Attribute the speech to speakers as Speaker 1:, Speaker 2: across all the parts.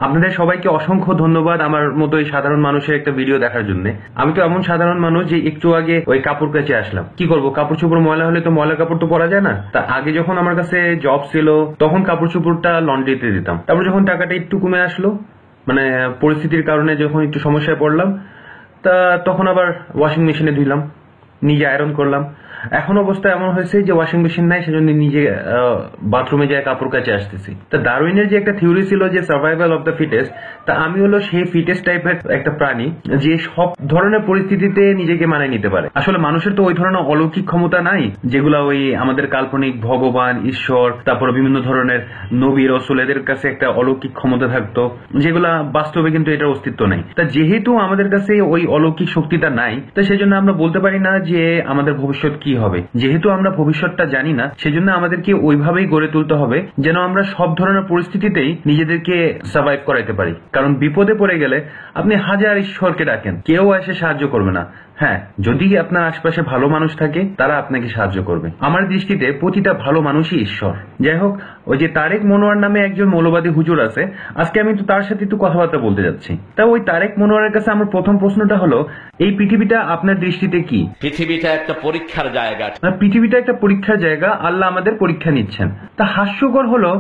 Speaker 1: আপনাদের সবাইকে অসংখ্য ধন্যবাদ আমার মতো এই সাধারণ মানুষের একটা ভিডিও দেখার জন্য। আমি তো এমন সাধারণ মানুষ যে একটু আগে ওই কাপড় কাচে আসলাম। কি করব, কাপড় চোপড় ময়লা হলে তো ময়লা কাপড় তো পরা যায় না। তা আগে যখন আমার কাছে জব ছিল তখন কাপড় চোপড়টা লন্ড্রিতে দিতাম। তারপর যখন টাকাটা একটু কমে আসলো, মানে পরিস্থিতির কারণে যখন একটু সমস্যায় পড়লাম, তা তখন আবার ওয়াশিং মেশিনে ধুইলাম, নিজে আয়রন করলাম। এখন অবস্থা এমন হয়েছে যে ওয়াশিং মেশিন নাই, সেজন্য নিজে বাথরুমে যায় কাপড় কাচে আসতেছি। তা ডারউইনের যে একটা থিওরি ছিল যে সার্ভাইভাল অফ দ্য ফিটেস্ট, তা আমি হলো সেই ফিটেস্ট টাইপের একটা প্রাণী যে সব ধরনের পরিস্থিতিতে নিজেকে মানিয়ে নিতে পারে। আসলে মানুষের তো ওই ধরনের অলৌকিক ক্ষমতা নাই যেগুলা ওই আমাদের কাল্পনিক ভগবান, ঈশ্বর, তারপর বিভিন্ন ধরনের নবী রাসূল এদের কাছে একটা অলৌকিক ক্ষমতা থাকতো, যেগুলা বাস্তবে কিন্তু এটার অস্তিত্ব নাই। তা যেহেতু আমাদের কাছে ওই অলৌকিক শক্তিটা নাই, তা সেজন্য আমরা বলতে পারি না যে আমাদের ভবিষ্যৎ কি হবে। যেহেতু আমরা ভবিষ্যৎটা জানি না, সেজন্য আমাদেরকে ওইভাবেই গড়ে তুলতে হবে যেন আমরা সব ধরনের পরিস্থিতিতেই নিজেদেরকে সার্ভাইভ করাইতে পারি। কারণ বিপদে পড়ে গেলে আপনি হাজার ঈশ্বরকে ডাকেন, কেউ এসে সাহায্য করবে না। হ্যাঁ, যদি আপনার আশপাশে ভালো মানুষ থাকে তারা আপনাকে সাহায্য করবে। আমার দৃষ্টিতে প্রতিটা ভালো মানুষই ঈশ্বর। যাই হোক, ওই যে তারেক মনোয়ার নামে একজন মৌলবাদী হুজুর আছে, আজকে আমি তো তার সাথে একটু কথাবার্তা বলতে যাচ্ছি। তা ওই তারেক মনোয়ারের কাছে আমার প্রথম প্রশ্নটা হলো, এই পৃথিবীটা আপনার দৃষ্টিতে কি?
Speaker 2: পৃথিবীটা একটা পরীক্ষার জায়গা।
Speaker 1: পৃথিবীটা একটা পরীক্ষার জায়গা, আল্লাহ আমাদের পরীক্ষা নিচ্ছেন। তা হাস্যকর হলো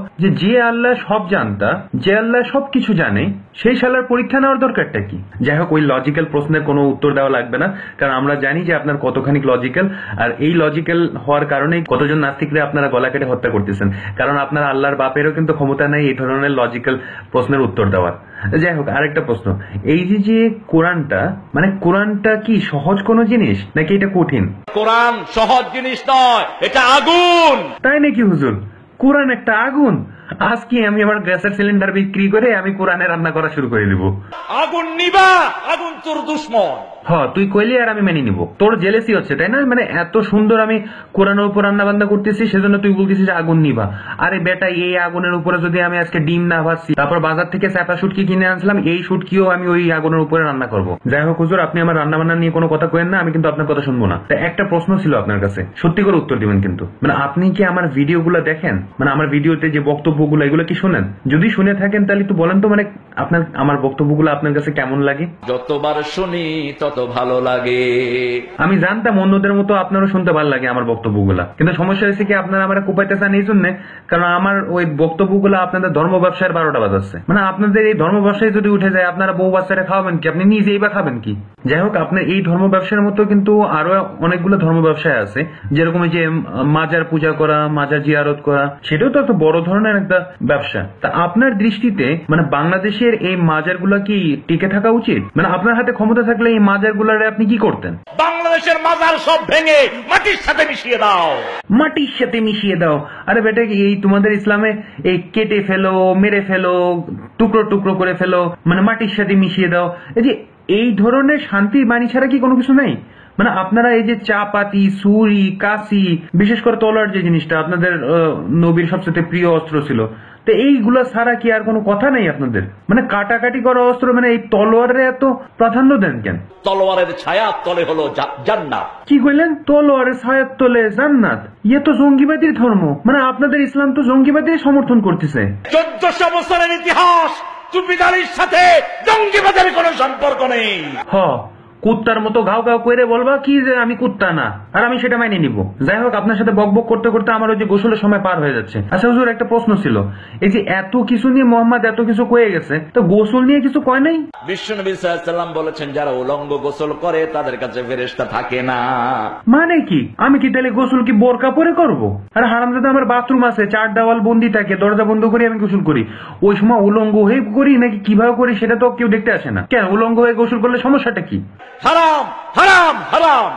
Speaker 1: যে আল্লাহ সব জানতা, যে আল্লাহ সবকিছু জানে, সেই শালার পরীক্ষা নেওয়ার দরকারটা কি? যাই হোক, ওই লজিক্যাল প্রশ্নের কোনো উত্তর দেওয়া লাগবে না, কারণ আমরা জানি যে আপনার কতখানি লজিক্যাল। আর এই লজিক্যাল হওয়ার কারণেই কতজন নাস্তিকরা আপনারা গলা কেটে হত্যা করতেছেন, কারণ আপনার আল্লাহর বাপেরও কিন্তু ক্ষমতা নেই এই ধরনের লজিক্যাল প্রশ্নের উত্তর দেওয়ার। যাই হোক, আরেকটা প্রশ্ন, এই যে কোরআনটা, মানে কোরআনটা কি সহজ কোনো জিনিস নাকি এটা কঠিন?
Speaker 2: কোরআন সহজ জিনিস নয়, এটা আগুন।
Speaker 1: তাই নাকি হুজুর? কোরআন একটা আগুন? আজকে আমি আমার গ্যাসের সিলিন্ডার বিক্রি করে আমি কোরআনে রান্না করা শুরু করে দিব।
Speaker 2: আগুন নিবা, আগুন তোর দুশ্মন।
Speaker 1: তুই কইলি আর আমি মেনে নিব। তোর জেলেসি হচ্ছে, তাই না? মানে এত সুন্দর আমি কোরআনের উপর রান্না বান্না করতেছি, সেজন্য তুই বলতেছিস আগুন নিবা। আরে বেটা, এই আগুনের উপরে যদি আমি আজকে ডিম না ভাজছি, তারপর বাজার থেকে স্যাপা শুটকি কিনে আনছিলাম, এই শুটকিও আমি ওই আগুনের উপরে রান্না করব। যাই হোক হুজুর, আপনি আমার রান্না বান্না নিয়ে কোনো কথা কইেন না, আমি কিন্তু আপনার কথা শুনবো না। তা একটা প্রশ্ন ছিল আপনার কাছে, সত্যি করে উত্তর দিবেন কিন্তু। মানে আপনি কি আমার ভিডিওগুলো দেখেন? মানে আমার ভিডিওতে যে বক্তব্যগুলো, এগুলো কি শুনেন? যদি শুনে থাকেন তাহলে একটু বলেন তো, মানে আপনার আমার বক্তব্যগুলো আপনার কাছে কেমন লাগে?
Speaker 2: যতবার শুনি তত ভালো লাগে।
Speaker 1: আমি জানতাম অন্যদের মতো আপনারও শুনতে ভালো লাগে আমার বক্তব্যগুলা, কিন্তু সমস্যা হয়েছে কি, আপনারা আমার কোপাইতে চান এই জন্য, কারণ আমার ওই বক্তব্যগুলো আপনাদের ধর্ম ব্যবসায়ের 12টা বাজাচ্ছে। মানে আপনাদের এই ধর্ম ব্যবসায় যদি উঠে যায়, আপনারা বউ বাচ্চারা খাওয়াবেন কি? আপনি নিজেই বা খাবেন কি? যাই হোক, আপনার এই ধর্ম ব্যবসার মতো কিন্তু আরো অনেকগুলো ধর্ম ব্যবসায় আছে, যেরকম যে মাজার পূজা করা, মাজার জিয়ারত করা, সেটাও তো একটা বড় ধরনের একটা ব্যবসা। তা আপনার দৃষ্টিতে মানে বাংলাদেশের এই মাজারগুলা কি টিকে থাকা উচিত? মানে আপনার হাতে ক্ষমতা থাকলে এই মাজারগুলারে আপনি কি করতেন?
Speaker 2: বাংলাদেশের মাজার সব ভেঙে মাটির সাথে মিশিয়ে দাও।
Speaker 1: মাটির সাথে মিশিয়ে দাও? আরে বেটা, এই তোমাদের ইসলামে এই কেটে ফেলো, মেরে ফেলো, টুকরো টুকরো করে ফেলো, মানে মাটির সাথে মিশিয়ে দাও, এই যে এই ধরনের শান্তির বাণী ছাড়া কি কোনো কিছু নেই? মানে আপনারা এই যে চাপাতি, ছুরি, কাশি, বিশেষ করে তলোয়ার যে জিনিসটা আপনাদের নবীর সবচেয়ে প্রিয় অস্ত্র ছিল, তো এইগুলা ছাড়া কি আর কোনো কথা নেই আপনাদের? মানে কাটাকাটি করা অস্ত্র, মানে এই তলোয়ারের এত প্রাধান্য দেন কেন?
Speaker 2: তলোয়ারের ছায়া তলে হলো জান্নাত।
Speaker 1: কি কইলেন? তলোয়ারের ছায়ার তলে জান্নাত? ইয়ে তো জঙ্গিবাদীর ধর্ম। মানে আপনাদের ইসলাম তো জঙ্গিবাদী সমর্থন করতেছে।
Speaker 2: 1400 বছরের ইতিহাস, টুপিদারির সাথে জঙ্গিবাদের কোনো সম্পর্ক নেই।
Speaker 1: কুত্তার মতো ঘাও ঘাও করে বলবা কি যে আমি কুত্তা না, আর আমি সেটা মাইনে নিব। যাই হোক, আপনার সাথে বকবক করতে করতে আমার ওই যে গোসলের সময় পার হয়ে যাচ্ছে। আচ্ছা হুজুর, একটা প্রশ্ন ছিল, এই যে এত কিছু নিয়ে মোহাম্মদ এত কিছু কয়ে গেছে, তো গোসল নিয়ে কিছু কয় নাই?
Speaker 2: বিশ্বনবী সাল্লাল্লাহু আলাইহি ওয়াসাল্লাম বলেছেন, যারা উলঙ্গ গোসল করে তাদের কাছে ফেরেশতা থাকে না।
Speaker 1: মানে কি? আমি কি তাহলে গোসল কি বোরকা পরে করবো? আর হারামজাদা, আমার বাথরুম আছে, 4 দেওয়াল বন্দি থাকে, দরজা বন্ধ করে আমি গোসল করি। ওই সময় উলঙ্গ হয়ে করি নাকি কিভাবে করি সেটা তো কেউ দেখতে আসে না। কেন উলঙ্গ হয়ে গোসল করলে সমস্যাটা কি?
Speaker 2: হারাম, হারাম, হারাম।